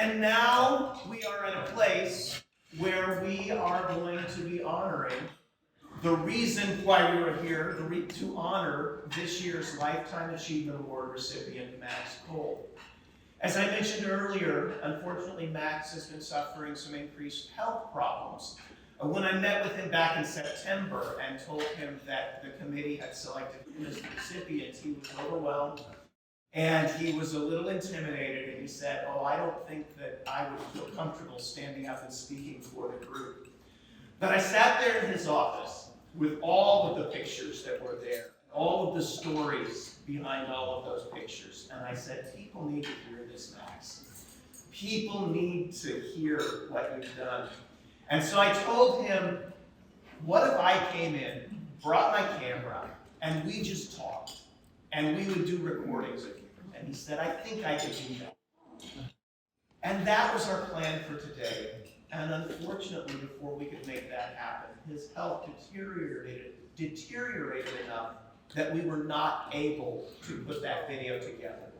And now we are in a place where we are going to be honoring the reason why we were here, to honor this year's Lifetime Achievement Award recipient, Max Cole. As I mentioned earlier, unfortunately, Max has been suffering some increased health problems. When I met with him back in September and told him that the committee had selected him as the recipient, he was overwhelmed and he was a little intimidated, and he said, "Oh, I don't think that I would feel comfortable standing up and speaking for the group." But I sat there in his office with all of the pictures that were there, all of the stories behind all of those pictures, and I said, "People need to hear this, Max. People need to hear what you've done." And so I told him, what if I came in, brought my camera, and we just talked, and we would do recordings of you? And he said, "I think I could do that." And that was our plan for today. And unfortunately, before we could make that happen, his health deteriorated enough that we were not able to put that video together.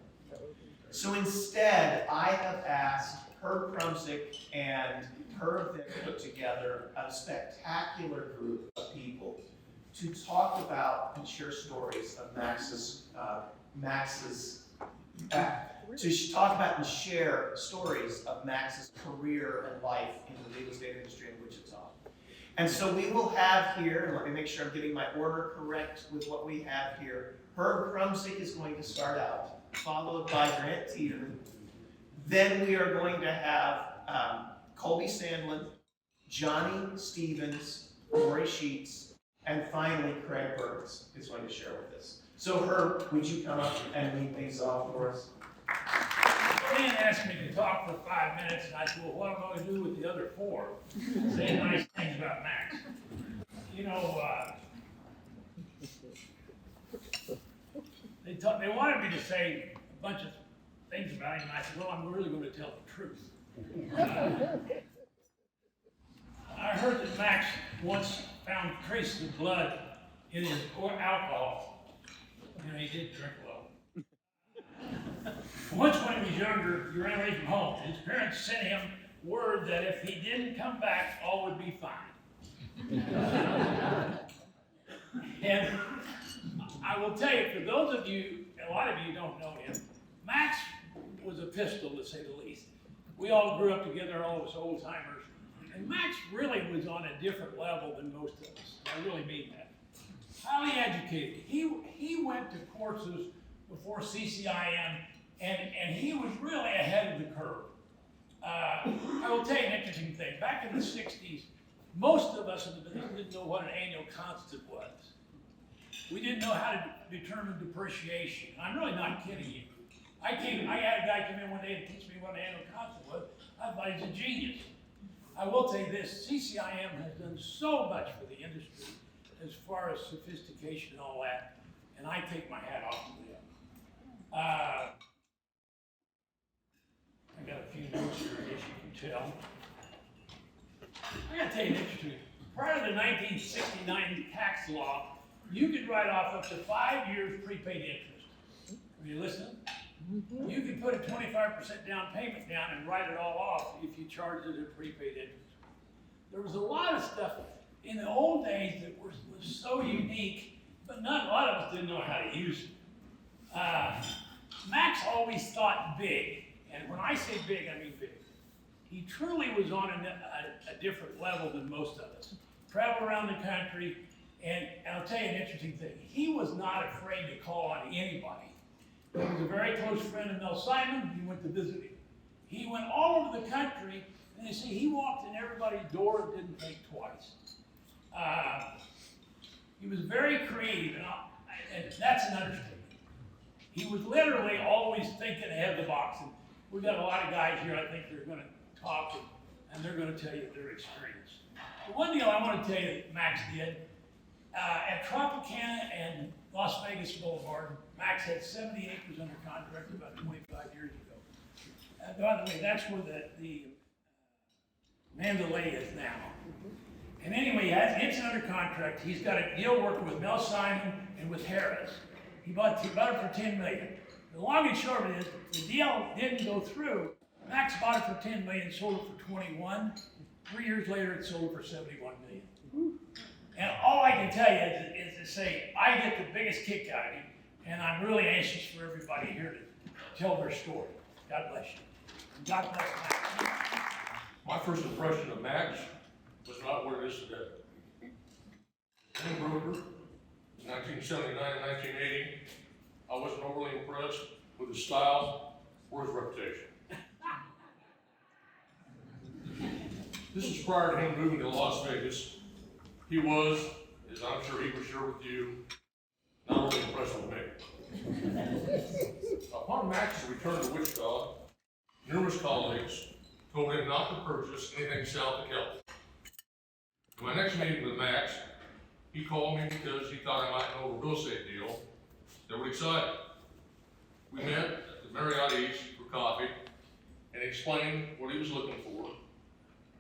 So instead, I have asked Herb Krumsick and Herb that put together a spectacular group of people to talk about and share stories of Max's career and life in the real estate industry in Wichita. And so we will have here, and let me make sure I'm getting my order correct with what we have here. Herb Krumsick is going to start out, followed by Grant Tidemann. Then we are going to have Colby Sandlian, Johnny Stevens, Maurice, and finally Craig Burns is going to share with us. So Herb, would you come up and lead things off for us? Dan asked me to talk for 5 minutes, and I said, "Well, what am I going to do with the other 4? Say nice things about Max." You know, they wanted me to say a bunch of things about him, and I said, "Well, I'm really going to tell the truth." I heard that Max once found traces of blood in his alcohol. You know, he did drink a little. Once when he was younger, he ran away from home. His parents sent him word that if he didn't come back, all would be fine. And I will tell you, for those of you, a lot of you don't know him, Max was a pistol, to say the least. We all grew up together, all of us old timers, and Max really was on a different level than most of us. I really mean that. Highly educated. He went to courses before CCIM, and he was really ahead of the curve. I will tell you an interesting thing. Back in the 60s, most of us in the business didn't know what an annual constant was. We didn't know how to determine depreciation. I'm really not kidding you. I had a guy come in one day and teach me what an annual constant was. I thought he's a genius. I will tell you this, CCIM has done so much for the industry as far as sophistication and all that, and I take my hat off to them. I got a few notes here, I guess you can tell. I gotta tell you an interesting. Prior to the 1969 tax law, you could write off up to 5 years prepaid interest. Are you listening? You could put a 25% down payment down and write it all off if you charged it at prepaid interest. There was a lot of stuff in the old days that was so unique, but not a lot of us didn't know how to use it. Max always thought big, and when I say big, I mean big. He truly was on a different level than most of us. Traveled around the country, and I'll tell you an interesting thing. He was not afraid to call on anybody. He was a very close friend of Mel Simon. He went to visit him. He went all over the country, and they say he walked in everybody's door and didn't think twice. He was very creative, and that's an understatement. He was literally always thinking ahead of the box. And we've got a lot of guys here, I think they're going to talk, and they're going to tell you their experience. The one deal I want to tell you that Max did, at Tropicana and Las Vegas Boulevard, Max had 70 acres under contract about 25 years ago. By the way, that's where the Mandalay is now. And anyway, it's under contract. He's got a deal working with Mel Simon and with Harris. He bought it for $10 million. The long and short of it is, the deal didn't go through Max bought it for 10 million, sold it for 21. 3 years later, it sold for 71 million. And all I can tell you is to say, I get the biggest kick out of it, and I'm really anxious for everybody here to tell their story. God bless you. And God bless Max. My first impression of Max was not what it is today. Young broker, 1979 and 1980, I wasn't overly impressed with his style or his reputation. This is prior to him moving to Las Vegas. He was, as I'm sure he would share with you, not only impressed with me. Upon Max's return to Wichita, numerous colleagues told him not to purchase anything south of Kelly. In my next meeting with Max, he called me because he thought I might know a real estate deal that would excite him. We met at the Marriott East for coffee and explained what he was looking for.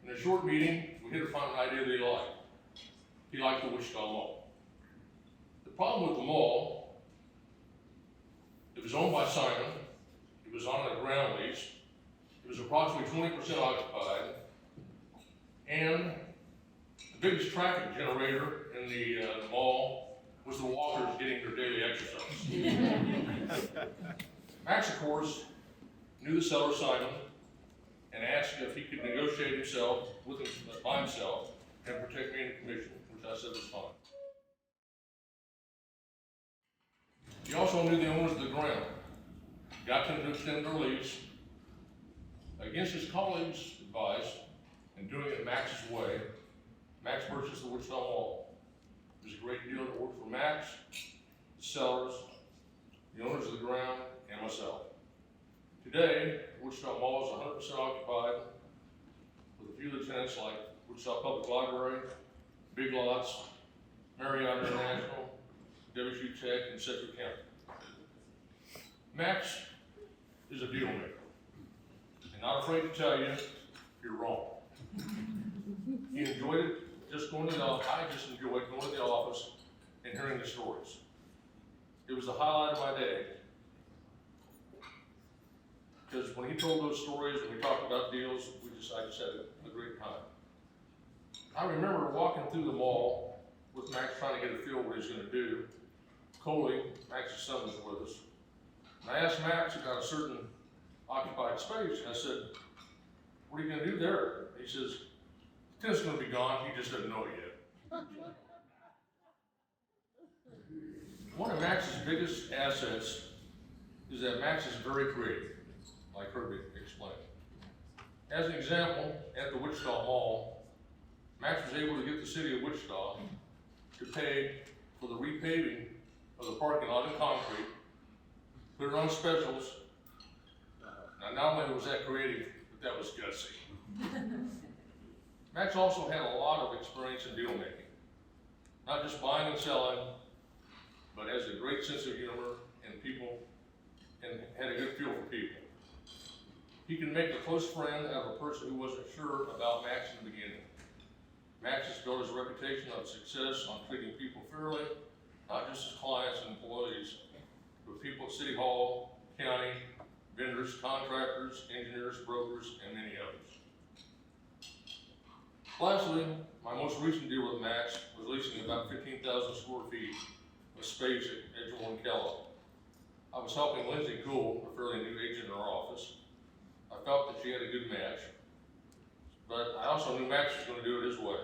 In a short meeting, we hit upon an idea that he liked. He liked the Wichita Mall. The problem with the mall, it was owned by Simon, it was on a ground lease, it was approximately 20% occupied, and the biggest traffic generator in the mall was the walkers getting their daily exercise. Max, of course, knew the seller Simon and asked if he could negotiate himself with him by himself and protect me in the commission, which I said was fine. He also knew the owners of the ground, got them to extend their lease. Against his colleagues' advice and doing it Max's way, Max purchased the Wichita Mall. It was a great deal that worked for Max, the sellers, the owners of the ground, and myself. Today, Wichita Mall is 100% occupied with a few of the tenants like Wichita Public Library, Big Lots, Marriott International, WSU Tech, and Sedgwick County. Max is a deal maker, and not afraid to tell you you're wrong. He enjoyed it just going to the office. I just enjoyed going to the office and hearing the stories. It was the highlight of my day. Because when he told those stories and we talked about deals, I just had a great time. I remember walking through the mall with Max trying to get a feel what he's going to do. Colby, Max's son, was with us. And I asked Max about a certain occupied space, and I said, "What are you going to do there?" He says, "The tenant's going to be gone, he just doesn't know it yet." One of Max's biggest assets is that Max is very creative, like Kirby explained. As an example, at the Wichita Mall, Max was able to get the city of Wichita to pay for the repaving of the parking lot in concrete, put it on specials. Now, not only was that creative, but that was gutsy. Max also had a lot of experience in deal making, not just buying and selling, but has a great sense of humor and people, and had a good feel for people. He can make a close friend out of a person who wasn't sure about Max in the beginning. Max has built his reputation of success on treating people fairly, not just as clients and employees, but people at City Hall, county, vendors, contractors, engineers, brokers, and many others. Lastly, my most recent deal with Max was leasing about 15,000 square feet of space at Edgewater and Kellogg. I was helping Lindsay Gould, a fairly new agent in our office. I felt that she had a good match, but I also knew Max was going to do it his way.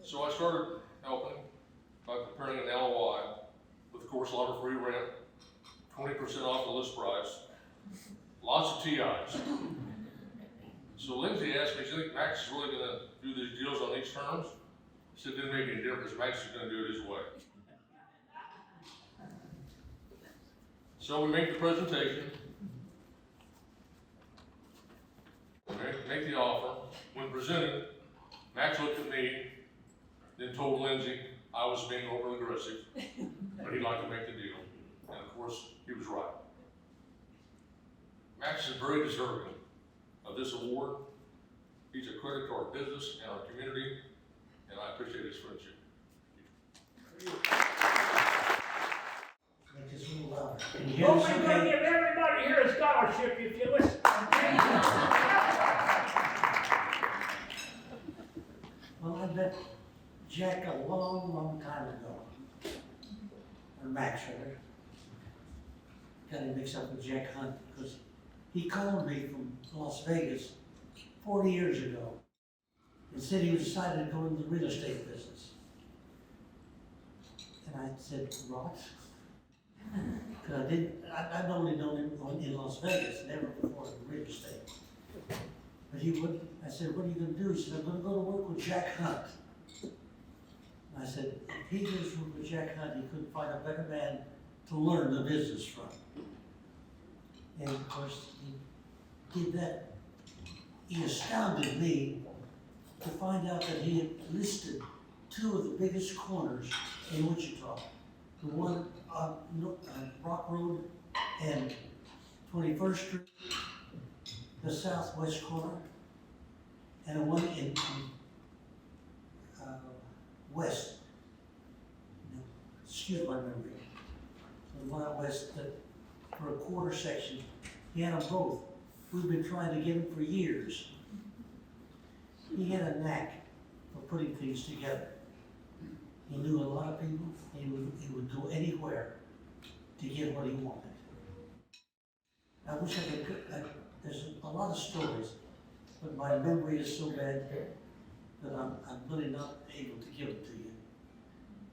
So I started helping by preparing an LOI with, of course, a lot of free rent, 20% off the list price, lots of TIs. So Lindsay asked me, "Do you think Max is really going to do these deals on these terms?" I said, "It didn't make any difference. Max is going to do it his way." So we make the presentation, make the offer. When presented, Max looked at me, then told Lindsay I was being overly aggressive, but he'd like to make the deal. And of course, he was right. Max is very deserving of this award. He's a credit to our business and our community, and I appreciate his friendship. Just move on. Well, we're going to give everybody here a scholarship if you listen. met Jack a long, long time ago. Or Max, rather. Got him mixed up with Jack Hunt, because he called me from Las Vegas 40 years ago and said he was decided to go into the real estate business. And I said, what? Because I'd only known him in Las Vegas, never before in real estate. But he would, I said, what are you gonna do? He said, I'm gonna go to work with Jack Hunt. And I said, if he goes to work with Jack Hunt, he couldn't find a better man to learn the business from. And of course, he did that. He astounded me to find out that he had listed two of the biggest corners in Wichita. The one on Rock Road and 21st Street, the southwest corner, and the one in west. No, excuse my memory. So the one out west that for a quarter section, he had them both. We've been trying to get him for years. He had a knack for putting things together. He knew a lot of people. He would go anywhere to get what he wanted. I wish I could, there's a lot of stories, but my memory is so bad that I'm really not able to give it to you.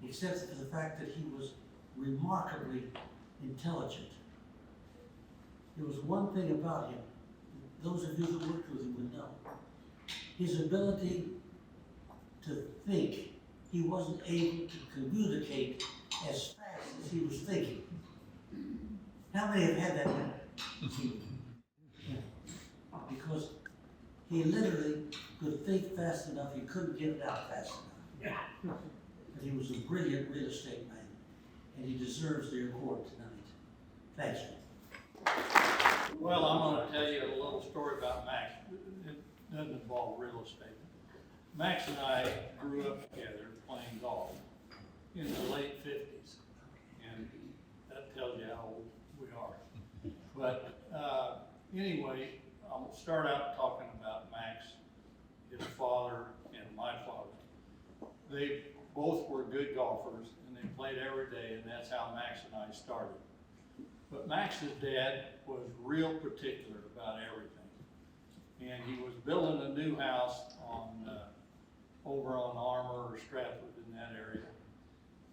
Except for the fact that he was remarkably intelligent. There was one thing about him, those of you that worked with him would know. His ability to think. He wasn't able to communicate as fast as he was thinking. How many have had that? Because he literally could think fast enough, he couldn't get it out fast enough. But he was a brilliant real estate man, and he deserves the award tonight. Thank you. Well, I'm going to tell you a little story about Max. It doesn't involve real estate. Max and I grew up together playing golf in the late 50s, and that tells you how old we are. But anyway, I'll start out talking about Max, his father, and my father. They both were good golfers, and they played every day, and that's how Max and I started. But Max's dad was real particular about everything, and he was building a new house over on Armour or Stratford in that area.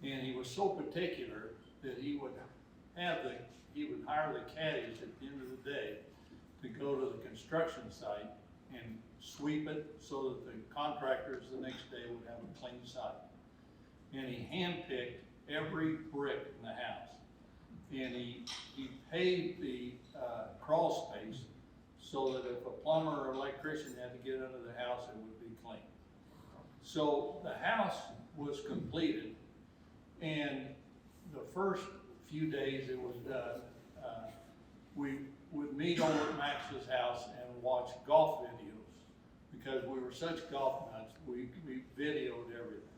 And he was so particular that he would hire the caddies at the end of the day to go to the construction site and sweep it so that the contractors the next day would have a clean site. And he handpicked every brick in the house. And he paved the crawl space so that if a plumber or electrician had to get under the house, it would be clean. So the house was completed, and the first few days it was done, we would meet over at Max's house and watch golf videos, because we were such golf nuts, we videoed everything.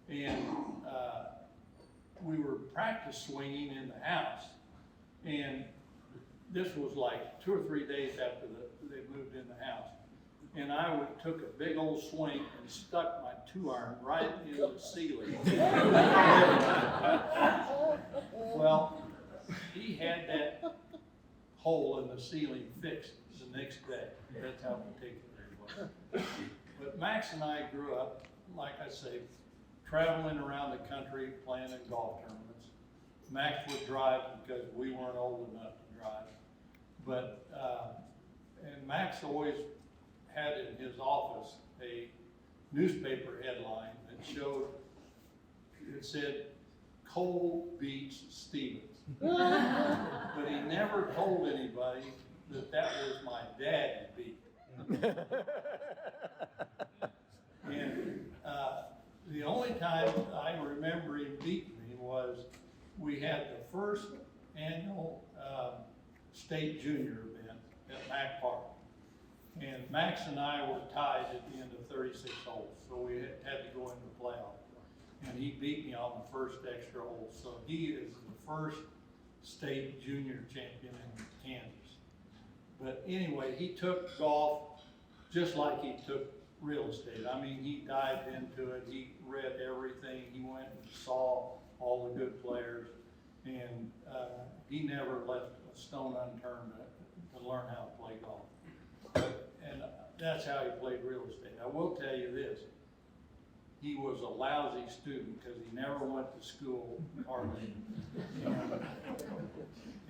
And we were practice swinging in the house, and this was like 2 or 3 days after they moved in the house. And I took a big old swing and stuck my 2-iron right into the ceiling. Well, he had that hole in the ceiling fixed the next day. That's how particular he was. But Max and I grew up, like I say, traveling around the country playing in golf tournaments. Max would drive because we weren't old enough to drive. But, and Max always had in his office a newspaper headline that showed, it said, Cole beats Stevens. But he never told anybody that that was my dad he beat. And the only time I remember him beating me was we had the first annual state junior event at Mac Park. And Max and I were tied at the end of 36 holes, so we had to go into the playoff. And he beat me on the first extra hole, so he is the first state junior champion in Kansas. But anyway, he took golf just like he took real estate. I mean, he dived into it, he read everything, he went and saw all the good players, and he never left a stone unturned to learn how to play golf. And that's how he played real estate. I will tell you this, he was a lousy student because he never went to school hardly.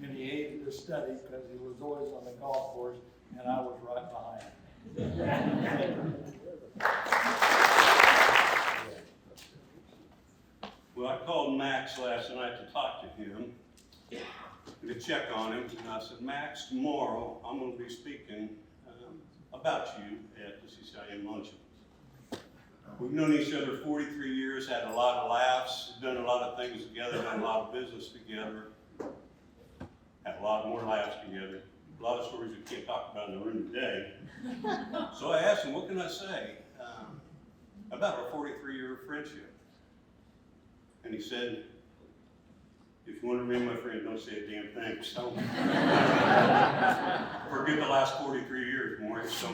And he hated to study because he was always on the golf course, and I was right behind him. Well, I called Max last night to talk to him, to check on him, and I said, Max, tomorrow I'm going to be speaking about you at the CCIM luncheon. We've known each other 43 years, had a lot of laughs, done a lot of things together, done a lot of business together, had a lot more laughs together, a lot of stories we can't talk about in the room today. So I asked him, what can I say about our 43-year friendship? And he said, if you want to remain my friend, don't say a damn thing. So, forget the last 43 years, Maurice. So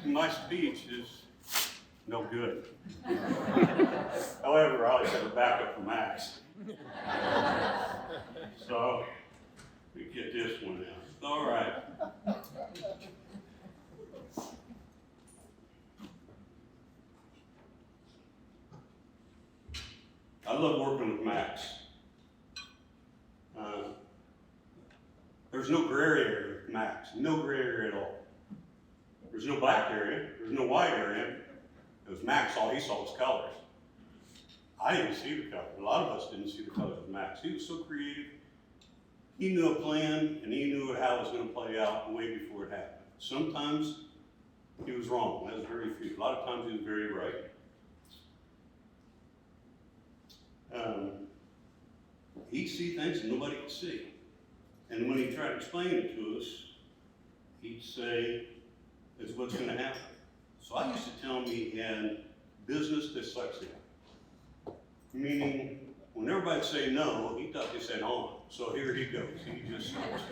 my speech is no good. However, I always have a backup for Max. So, we get this one out. All right. I love working with Max. There's no gray area with Max, no gray area at all. There's no black area, there's no white area. It was Max, all he saw was colors. I didn't see the colors. A lot of us didn't see the colors with Max. He was so creative. He knew a plan, and he knew how it was going to play out way before it happened. Sometimes he was wrong. That was very few. A lot of times he was very right. He'd see things that nobody could see. And when he tried to explain it to us, he'd say, it's what's going to happen. So I used to tell him he had business dyslexia. Meaning, when everybody say no, he thought they said on. So here he goes. He just starts.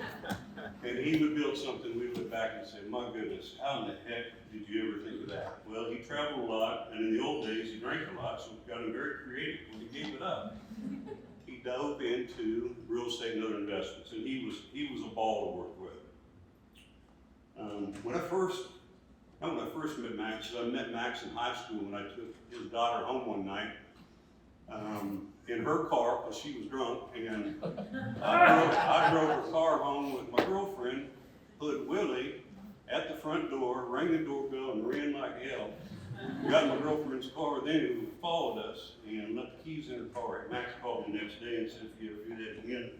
And he would build something, we'd look back and say, my goodness, how in the heck did you ever think of that? Well, he traveled a lot, and in the old days, he drank a lot, so it got him very creative. When he gave it up, he dove into real estate and other investments, and he was a ball to work with. When I first met Max, I met Max in high school when I took his daughter home one night in her car because she was drunk, and I drove her car home with my girlfriend, put Willie at the front door, rang the doorbell, and ran like hell. Got in my girlfriend's car then, who followed us, and left the keys in her car. Max called me the next day and said, if you ever do that again,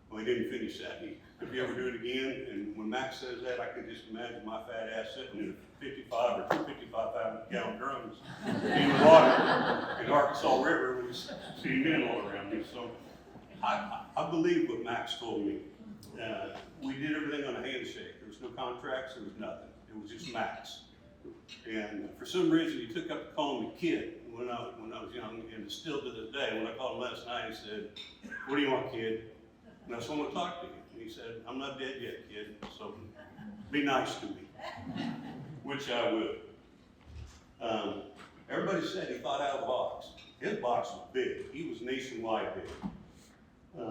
well, he didn't finish that. If you ever do it again, and when Max says that, I can just imagine my fat ass sitting in a 55 or 255-gallon drums in the water in Arkansas River with sea men all around me. So I believe what Max told me. We did everything on a handshake. There was no contracts, there was nothing. It was just Max. And for some reason, he took up to call me kid when I was young, and still to this day. When I called him last night, he said, what do you want, kid? And I said, I want to talk to you. And he said, I'm not dead yet, kid, so be nice to me, which I will. Everybody said he thought out of the box. His box was big. He was nationwide big.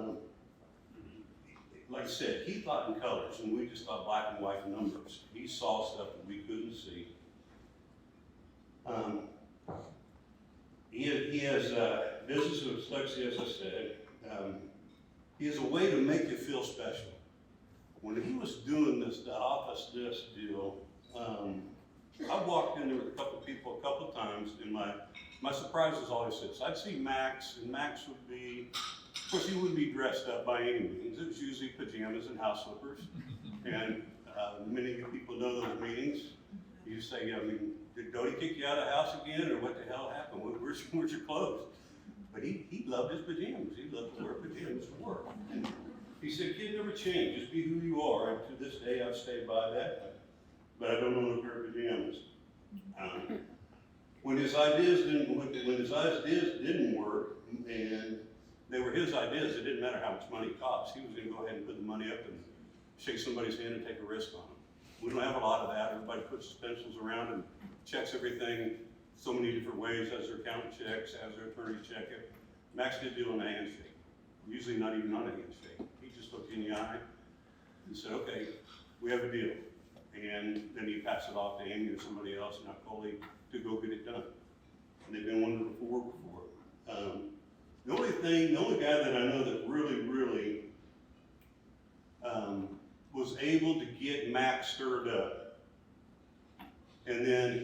Like I said, he thought in colors, and we just thought black and white numbers. He saw stuff that we couldn't see. He has business with dyslexia, as I said. He has a way to make you feel special. When he was doing the office desk deal, I walked in there with a couple people a couple of times, and my surprise was always this. I'd see Max, and Max would be, of course, he wouldn't be dressed up by any means. It was usually pajamas and house slippers. And many of you people know those meetings. You say, I mean, did Dodie kick you out of the house again, or what the hell happened? Where's your clothes? But he loved his pajamas. He loved to wear pajamas to work. And he said, kid, never change. Just be who you are. And to this day, I've stayed by that. But I don't own a pair of pajamas. When his ideas didn't work, and they were his ideas, it didn't matter how much money it cost. He was going to go ahead and put the money up and shake somebody's hand and take a risk on them. We don't have a lot of that. Everybody puts pencils around and checks everything so many different ways, as their accountant checks, as their attorneys check it. Max did do on a handshake, usually not even on a handshake. He just looked in the eye and said, okay, we have a deal. And then he passed it off to Amy or somebody else, not Colby, to go get it done. And they've been one before. The only guy that I know that really was able to get Max stirred up. And then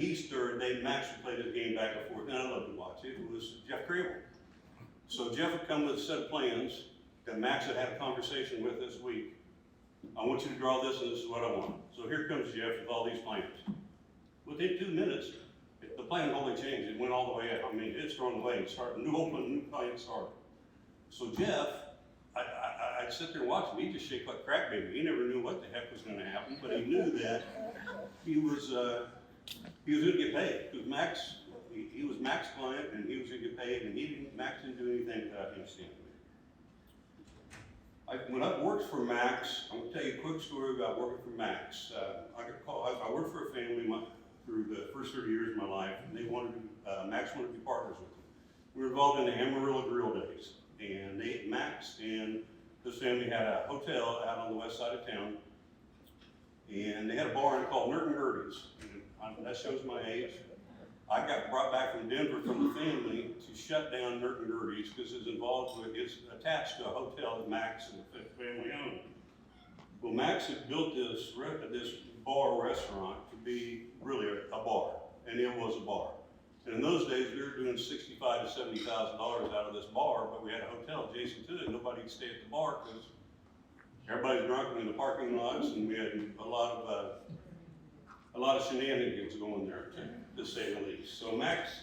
Max would play this game back and forth, and I love to watch it. It was Jeff Crable. So Jeff would come with a set of plans that Max had a conversation with this week. I want you to draw this, and this is what I want. So here comes Jeff with all these plans. Within 2 minutes, the plan only changed. It went all the way up. I mean, it's thrown away. It started, new plan started. So Jeff, I'd sit there and watch him. He'd just shake like crack baby. He never knew what the heck was going to happen, but he knew that he was going to get paid. Because Max, he was Max's client, and he was going to get paid, and Max didn't do anything without him standing there. When I worked for Max, I'm going to tell you a quick story about working for Max. I worked for a family through the first 30 years of my life, and Max wanted to be partners with them. We were involved in the Amarillo Grill days, and Max and this family had a hotel out on the west side of town, and they had a bar in it called Nurt and Gertie's. That shows my age. I got brought back from Denver from the family to shut down Nurt and Gertie's because it's attached to a hotel that Max and the family owned. Well, Max had built this bar restaurant to be really a bar, and it was a bar. And in those days, we were doing $65,000 to $70,000 out of this bar, but we had a hotel adjacent to it. Nobody could stay at the bar because everybody's drunk in the parking lots, and we had a lot of shenanigans going there, to say the least. So Max,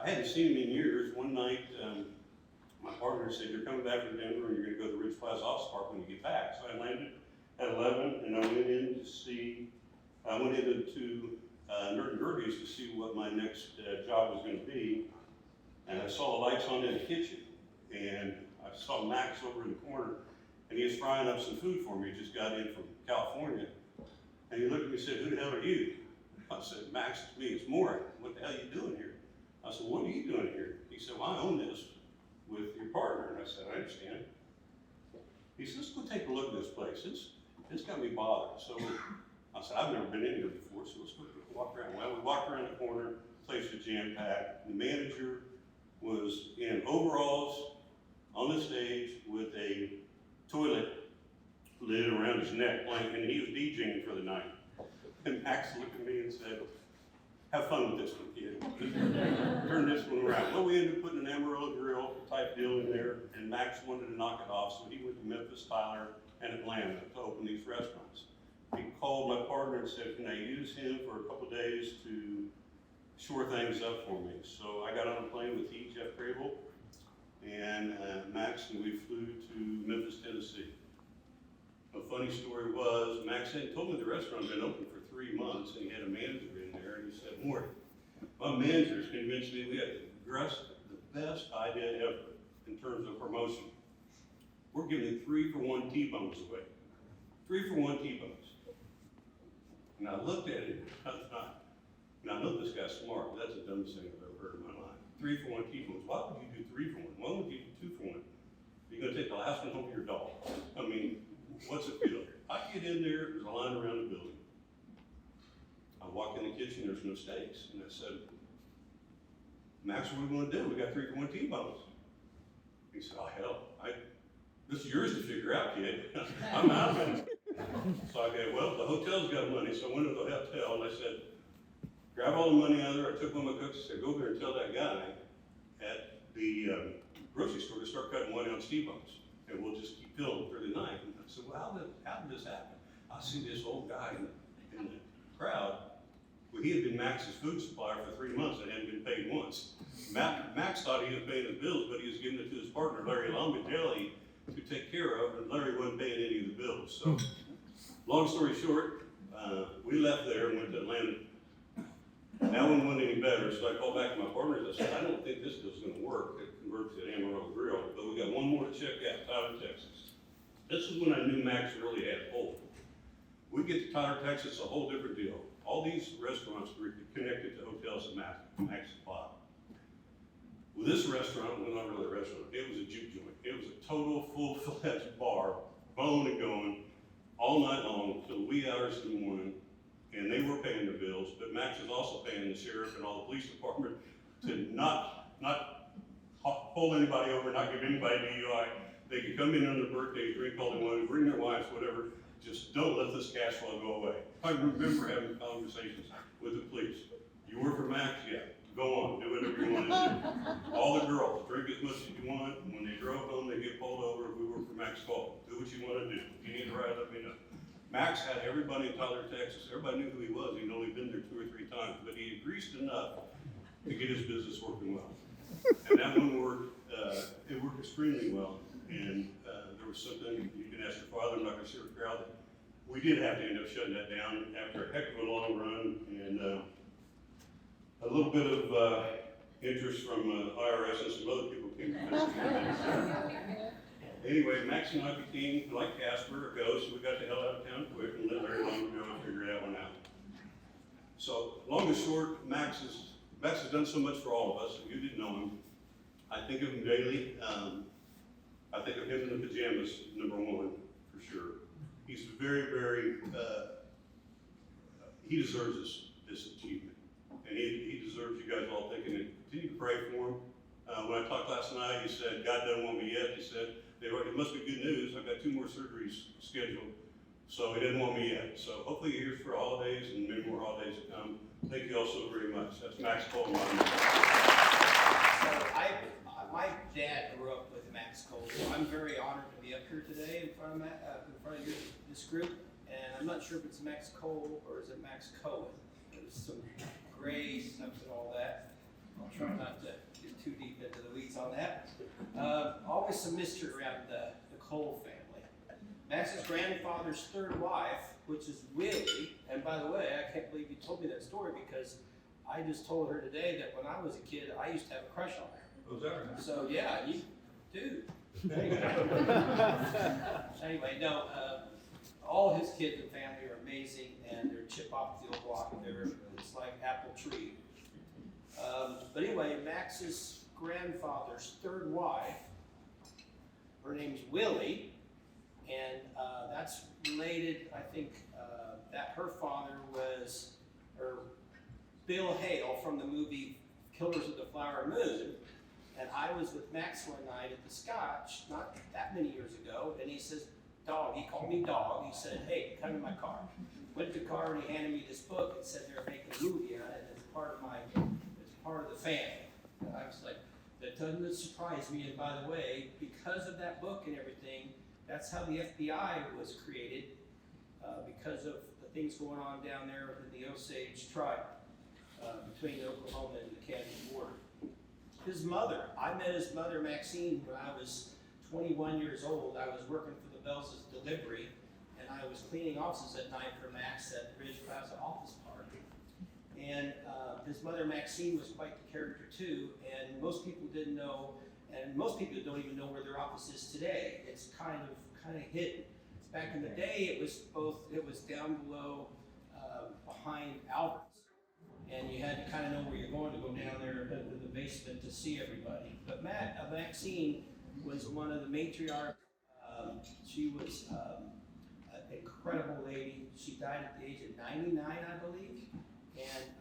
I hadn't seen him in years. One night, my partner said, "You're coming back from Denver, and you're going to go to the Ridge Plaza Office Park when you get back." So I landed at 11, and I went into Nurt and Gertie's to see what my next job was going to be, and I saw the lights on in the kitchen, and I saw Max over in the corner, and he was frying up some food for me. He just got in from California, and he looked at me and said, "Who the hell are you?" I said, "Max, it's me, it's Maurice. What the hell are you doing here?" I said, "What are you doing here?" He said, "Well, I own this with your partner." And I said, "I understand." He said, "Let's go take a look at this place. It's got me bothered." So I said, "I've never been in here before, so let's go walk around." Well, we walked around the corner, the place was jam-packed. The manager was in overalls on the stage with a toilet lid around his neck, and he was DJing for the night. And Max looked at me and said, "Have fun with this one, kid. Turn this one around." Well, we ended up putting an Amarillo Grill type deal in there, and Max wanted to knock it off, so he went to Memphis, Tyler, and Atlanta to open these restaurants. He called my partner and said, "Can I use him for a couple days to shore things up for me?" So I got on a plane with Jeff Crable, and Max, and we flew to Memphis, Tennessee. A funny story was, Max had told me the restaurant had been open for 3 months, and he had a manager in there, and he said, "Maury, my manager's convinced me we have the best idea ever in terms of promotion. We're giving 3-for-1 T-bones away. 3-for-1 T-bones." And I looked at it, and I know this guy's smart, but that's the dumbest thing I've ever heard in my life. 3-for-1 T-bones. Why would you do 3-for-1? Why would you do 2-for-1? You're going to take the last one home to your dog. I mean, what's the deal? I get in there, there's a line around the building. I walk in the kitchen, there's no steaks. And I said, "Max, what are we going to do? We got 3-for-1 T-bones." He said, "Oh, hell, this is yours to figure out, kid. I'm out of it." So I go, "Well, the hotel's got money." So I went to the hotel, and I said, "Grab all the money out of there." I took one of my cooks and said, "Go there and tell that guy at the grocery store to start cutting one ounce T-bones, and we'll just keep filling through the night." And I said, "Well, how did this happen?" I see this old guy in the crowd. Well, he had been Max's food supplier for 3 months and hadn't been paid once. Max thought he was paying his bills, but he was giving it to his partner, Larry Lombardelli, to take care of, and Larry wasn't paying any of the bills. So, long story short, we left there and went to Atlanta. That one wasn't any better, so I called back to my partners. I said, "I don't think this deal's going to work." It converts to Amarillo Grill, but we got one more to check out, Tyler, Texas. This is when I knew Max really had pull. We get to Tyler, Texas, a whole different deal. All these restaurants were connected to hotels and Max Supply. Well, this restaurant was not really a restaurant, it was a juke joint. It was a total full-fledged bar, bone and going, all night long, till the wee hours in the morning, and they were paying their bills, but Max was also paying the sheriff and all the police department to not pull anybody over, not give anybody DUI. They could come in on their birthday, drink all they wanted, bring their wives, whatever, just don't let this cash flow go away. I remember having conversations with the police. You work for Max? Yeah. Go on, do whatever you want to do. All the girls, drink as much as you want. When they drove home, they get pulled over. We work for Max Call. Do what you want to do. If you need a ride, let me know. Max had everybody in Tyler, Texas. Everybody knew who he was. He'd only been there 2 or 3 times, but he had greased enough to get his business working well. And that one worked, it worked extremely well. And there was something, you can ask your father, I'm not gonna share a crowd, that we did have to end up shutting that down after a heck of a long run, and a little bit of interest from IRS and some other people came to us. Anyway, Max and I became, like Casper, a ghost. We got the hell out of town quick and lived very long ago and figured that one out. So, long and short, Max has done so much for all of us. If you didn't know him, I think of him daily. I think of him in the pajamas, number one, for sure. He's very, very, he deserves this achievement. And he deserves you guys all thinking and continue to pray for him. When I talked last night, he said, God doesn't want me yet. He said, it must be good news. I've got 2 more surgeries scheduled. So he didn't want me yet. So hopefully you're here for holidays and many more holidays to come. Thank you all so very much. That's Max Colby. So my dad grew up with Max Colby. So I'm very honored to be up here today in front of this group. And I'm not sure if it's Max Cole or is it Max Cohen. There's some gray stuff and all that. I'll try not to get too deep into the weeds on that. Always some mystery around the Cole family. Max's grandfather's 3rd wife, which is Willie, and by the way, I can't believe you told me that story because I just told her today that when I was a kid, I used to have a crush on her. Was that right? So yeah, you do. Anyway, no, all his kids and family are amazing, and they're chip off the old block. It's like apple tree. But anyway, Max's grandfather's 3rd wife, her name's Willie, and that's related, I think, that her father was Bill Hale from the movie Killers of the Flower Moon. And I was with Max one night at the Scotch, not that many years ago, and he says, dog, he called me dog. He said, hey, come to my car. Went to the car and he handed me this book and said they're making a movie on it, and it's part of the family. And I was like, that doesn't surprise me. And by the way, because of that book and everything, that's how the FBI was created, because of the things going on down there in the Osage tribe, between Oklahoma and the Canadian border. His mother, I met his mother, Maxine, when I was 21 years old. I was working for the Bells' delivery, and I was cleaning offices at night for Max at Ridge Plaza Office Park. And his mother, Maxine, was quite the character too, and most people didn't know, and most people don't even know where their office is today. It's kind of hidden. Back in the day, it was down below, behind Albert's. And you had to kind of know where you're going to go down there into the basement to see everybody. But Maxine was one of the matriarchs. She was an incredible lady. She died at the age of 99, I believe. And,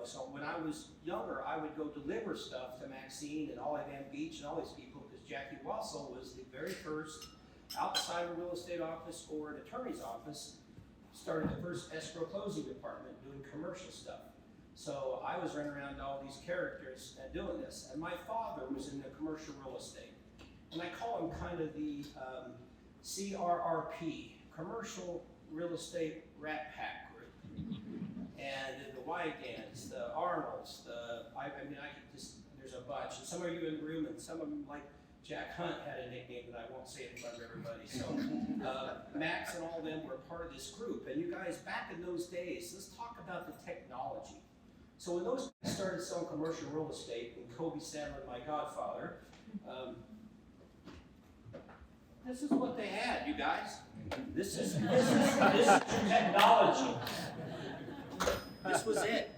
so when I was younger, I would go deliver stuff to Maxine and Ollie Van Beach and all these people, because Jackie Wassel was the very first outside a real estate office or an attorney's office, started the first escrow closing department doing commercial stuff. So I was running around to all these characters and doing this. And my father was in the commercial real estate. And I call him kind of the CRRP, Commercial Real Estate Rat Pack Group. And the Wygans, the Arnolds, there's a bunch. And some of you in the room, and some of them, like Jack Hunt, had a nickname that I won't say in front of everybody. So Max and all of them were part of this group. And you guys, back in those days, let's talk about the technology. So when those guys started selling commercial real estate, and Colby Sandlian, my godfather, This is what they had, you guys. This is technology. This was it.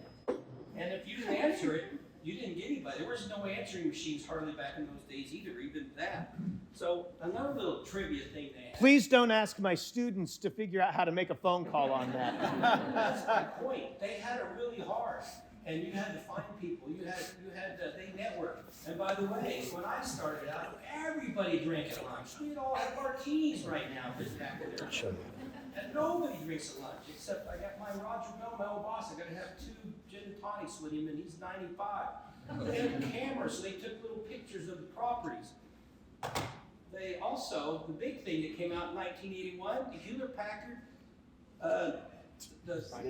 And if you didn't answer it, you didn't get anybody. There was no answering machines hardly back in those days either, even that. So another little trivia thing they had. Please don't ask my students to figure out how to make a phone call on that. That's my point. They had it really hard, and you had to find people. They networked. And by the way, when I started out, everybody drank at lunch. We'd all have martinis right now, just back there. And nobody drinks at lunch, except I got my Roger Bell, my old boss. I got to have 2 gin and tonics with him, and he's 95. They had cameras, so they took little pictures of the properties. They also, the big thing that came out in 1981, the Hewlett Packard,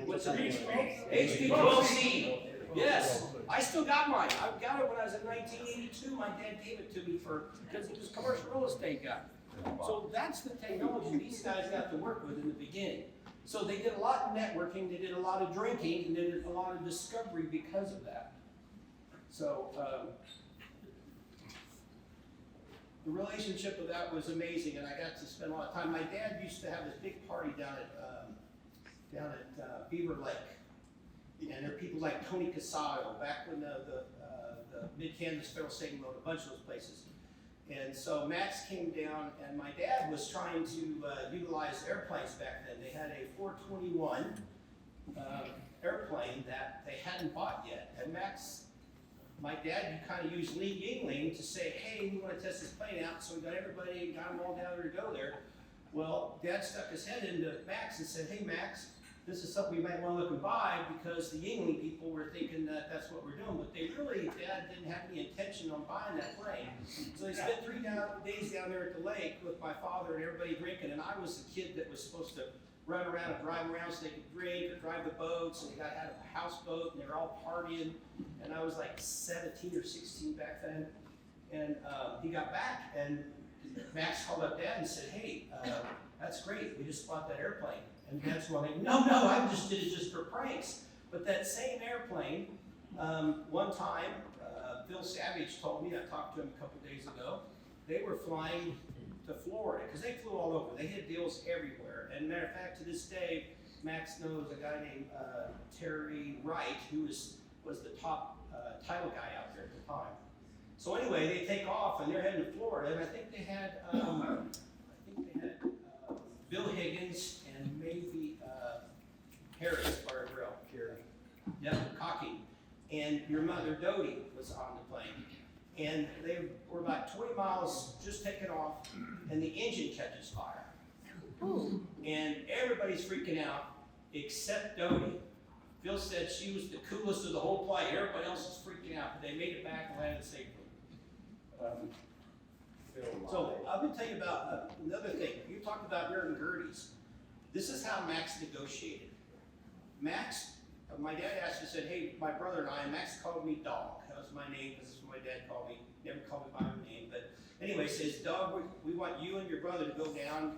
what's it? HD-12C. Yes, I still got mine. I got it when I was in 1982. My dad gave it to me because he was a commercial real estate guy. So that's the technology these guys got to work with in the beginning. So they did a lot of networking, they did a lot of drinking, and they did a lot of discovery because of that. So the relationship of that was amazing, and I got to spend a lot of time. My dad used to have this big party down at Beaver Lake. And there are people like Tony Casado, back when the Mid-Kansas Federal State Road, a bunch of those places. And so Max came down, and my dad was trying to utilize airplanes back then. They had a 421 airplane that they hadn't bought yet. And Max, my dad, kind of used Lee Yingling to say, hey, we want to test this plane out. So we got everybody, got them all down there to go there. Well, Dad stuck his head into Max and said, hey, Max, this is something we might want to look and buy, because the Yingling people were thinking that that's what we're doing. But they really, Dad didn't have any intention on buying that plane. So they spent 3 days down there at the lake with my father and everybody drinking. And I was the kid that was supposed to run around and drive around so they could drink or drive the boats. And they got out of a houseboat and they were all partying. And I was like 17 or 16 back then. And he got back, and Max called up Dad and said, hey, that's great. We just bought that airplane. And Dad's going, no, I just did it just for pranks. But that same airplane, one time, Bill Savage told me, I talked to him a couple days ago, they were flying to Florida, because they flew all over. They had deals everywhere. And matter of fact, to this day, Max knows a guy named Terry Wright, who was the top title guy out there at the time. So anyway, they take off, and they're heading to Florida, and I think they had Bill Higgins and maybe Harris Barbell. Yeah, Cocky. And your mother, Dodie, was on the plane. And they were about 20 miles just taking off, and the engine catches fire. Ooh. And everybody's freaking out, except Dodie. Phil said she was the coolest of the whole flight. Everybody else is freaking out, but they made it back and landed safely. So I'm going to tell you about another thing. You talked about wearing Gerties. This is how Max negotiated. Max, my dad asked me, said, hey, my brother and I, Max called me Dog. That was my name. This is what my dad called me. Never called me by my name. But anyway, says, Dog, we want you and your brother to go down,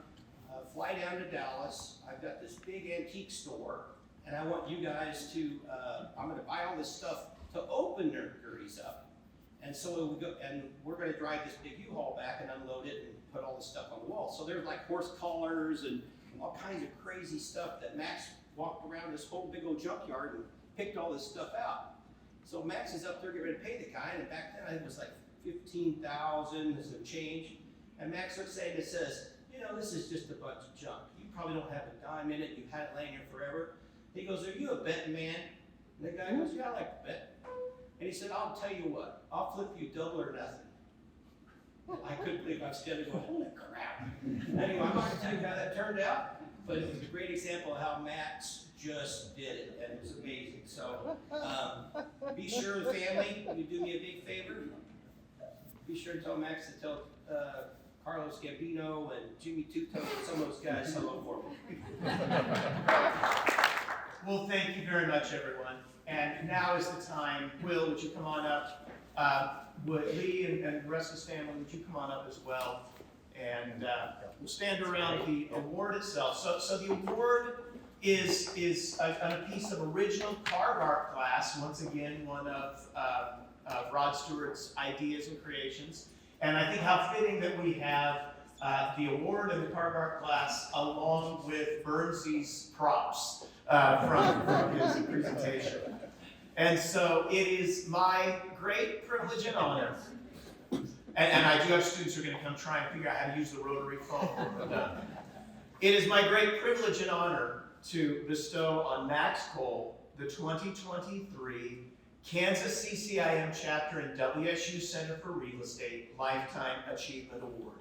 fly down to Dallas. I've got this big antique store, and I want you guys to, I'm going to buy all this stuff to open their Gerties up. And so we go, and we're going to drive this big U-Haul back and unload it and put all this stuff on the wall. So there's like horse collars and all kinds of crazy stuff that Max walked around this whole big old junkyard and picked all this stuff out. So Max is up there getting ready to pay the guy, and back then I think it was like $15,000 and some change. And Max looks at it and says, you know, this is just a bunch of junk. You probably don't have a dime in it. You've had it laying here forever. He goes, are you a betting man? And the guy goes, yeah, I like to bet. And he said, I'll tell you what, I'll flip you double or nothing. I couldn't believe I was standing going, holy crap. Anyway, I'm not going to tell you how that turned out, but it was a great example of how Max just did it, and it was amazing. So be sure, family, you do me a big favor. Be sure to tell Max to tell Carlos Gambino and Jimmy Tuto and some of those guys hello for me. Well, thank you very much, everyone. And now is the time. Will, would you come on up? Would Lee and the rest of the family, would you come on up as well? And we'll stand around the award itself. So the award is a piece of original carved art glass. Once again, one of Rod Stewart's ideas and creations. And I think how fitting that we have the award in the carved art class along with Burnsy's props from his presentation. And so it is my great privilege and honor, and I do have students who are going to come try and figure out how to use the rotary phone. It is my great privilege and honor to bestow on Max Cole the 2023 Kansas CCIM Chapter and WSU Center for Real Estate Lifetime Achievement Award.